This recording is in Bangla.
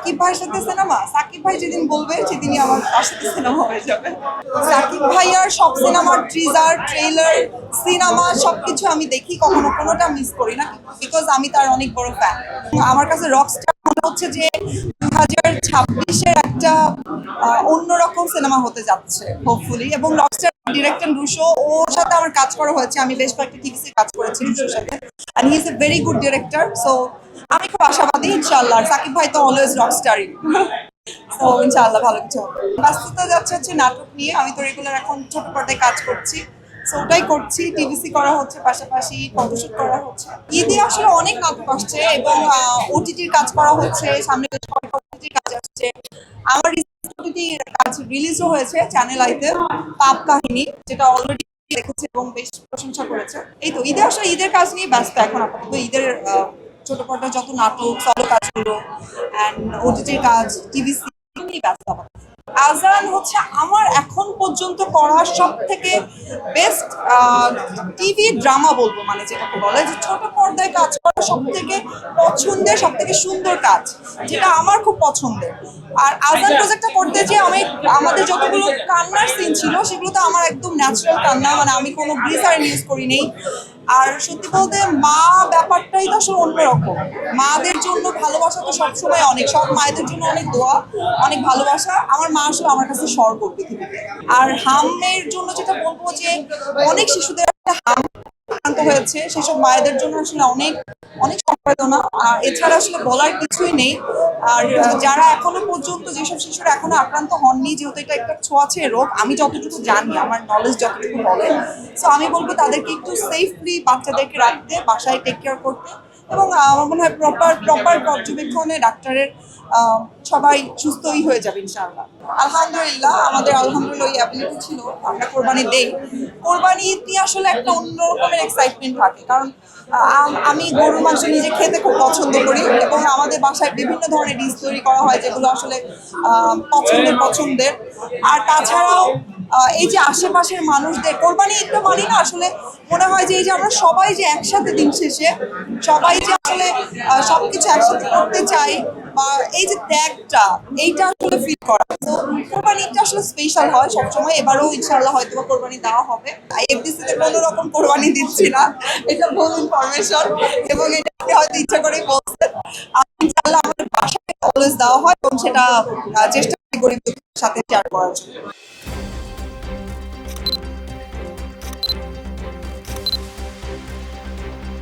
সাকিব ভাইয়ের সাথে সিনেমা, সাকিব ভাই যেদিন বলবে সেদিনই আমার তার সাথে সিনেমা হয়ে যাবে। সাকিব ভাইয়ার সব সিনেমার টিজার, ট্রেলার, সিনেমা সবকিছু আমি দেখি, কখনো কোনোটা মিস করি না, বিকজ আমি তার অনেক বড় ফ্যান। আমার কাছে রকস্টার মনে হচ্ছে যে 2026-এর একটা অন্যরকম সিনেমা হতে যাচ্ছে হোপফুলি। এবং রকস্টার ডিরেক্টর রুশো, ওর সাথে আমার কাজ করা হয়েছে, আমি বেশ কয়েকটা টিভিসি কাজ করেছি রুশোর সাথে, and he is a very good director. So আমি খুব আশাবাদী ইনশাআল্লাহ। সাকিব ভাই তো অলওয়েজ রকস্টারই। তো ইনশাআল্লাহ ভালো কিছু হবে। ব্যস্ততা যাচ্ছে হচ্ছে নাটক নিয়ে, আমি তো রেগুলার এখন ছোট পর্দায় কাজ করছি, সো ওটাই করছি। টিভিসি করা হচ্ছে, পাশাপাশি ফটোশুট করা হচ্ছে। ঈদে আসলে অনেক নাটক আসছে এবং ওটিটির কাজ করা হচ্ছে, সামনে বেশ কয়েকটা ওটিটির কাজ আসছে। আমার ওটিটির কাজ রিলিজও হয়েছে চ্যানেল আইতে, পাপ কাহিনী, যেটা অলরেডি দেখেছে এবং বেশ প্রশংসা করেছে। এই তো ঈদে আসলে ঈদের কাজ নিয়ে ব্যস্ত এখন আপাতত। ঈদের ছোট পর্দার যত নাটক, সলো কাজগুলো অ্যান্ড ওটিটির কাজ, টিভিসি নিয়ে ব্যস্ত আপাতত। আজান হচ্ছে আমার এখন পর্যন্ত করা সব থেকে বেস্ট টিভি ড্রামা বলবো, মানে যেটাকে বলে যে ছোট পর্দায় কাজ করা সব থেকে পছন্দের, সব থেকে সুন্দর কাজ, যেটা আমার খুব পছন্দের। আর আজান প্রজেক্টটা করতে যে আমাদের যতগুলো কান্নার সিন ছিল, সেগুলো তো আমার একদম ন্যাচারাল কান্না, মানে আমি কোনো গ্লিসারিন ইউজ করি নেই। আর সত্যি বলতে মা ব্যাপারটাই তো আসলে অন্যরকম। মাদের জন্য ভালোবাসা তো সবসময় অনেক, সব মায়েদের জন্য অনেক দোয়া, অনেক ভালোবাসা। আমার মা আসলে আমার কাছে স্বর্গ পৃথিবীতে। আর হামের জন্য যেটা বলবো যে অনেক শিশুদের একটা হাম আক্রান্ত হয়েছে, সেসব মায়েদের জন্য আসলে অনেক অনেক সম্বেদনা। আর এছাড়া আসলে বলার কিছুই নেই। আর যারা এখনো পর্যন্ত, যেসব শিশুরা এখনো আক্রান্ত হননি, যেহেতু এটা একটা ছোঁয়াচে রোগ, আমি যতটুকু জানি, আমার নলেজ যতটুকু বলে, সো আমি বলবো তাদেরকে একটু সেফলি বাচ্চাদেরকে রাখতে, বাসায় টেক কেয়ার করতে। এবং আমার মনে হয় প্রপার পর্যবেক্ষণে ডাক্তারের সবাই সুস্থই হয়ে যাবে ইনশাআল্লাহ। আলহামদুলিল্লাহ, আমাদের আলহামদুলিল্লাহ ওই অ্যাবিলিটি ছিল, আমরা কোরবানি দেই। কোরবানি ঈদ নিয়ে আসলে একটা অন্য রকমের এক্সাইটমেন্ট থাকে, কারণ আমি গরুর মাংস নিজে খেতে খুব পছন্দ করি এবং আমাদের বাসায় বিভিন্ন ধরনের ডিশ তৈরি করা হয়, যেগুলো আসলে পছন্দের। আর তাছাড়াও এই যে আশেপাশের মানুষদের কোরবানি ঈদটা মানি না, আসলে মনে হয় যে এই যে আমরা সবাই যে একসাথে দিন শেষে সবাই যে আসলে সবকিছু একসাথে করতে চাই, বা এই যে ত্যাগটা, এইটা আসলে ফিল করা। তো কোরবানি ঈদটা আসলে স্পেশাল হয় সবসময়। এবারও ইনশাআল্লাহ হয়তো বা কোরবানি দেওয়া হবে। এফডিসিতে কোনো রকম কোরবানি দিচ্ছি না, এটা ভুল ইনফরমেশন, এবং এটা আপনি হয়তো ইচ্ছা করেই বলছেন। ইনশাআল্লাহ আমাদের বাসায় অলওয়েজ দেওয়া হয় এবং সেটা চেষ্টা করি গরিব দুঃখীর সাথে শেয়ার করার জন্য।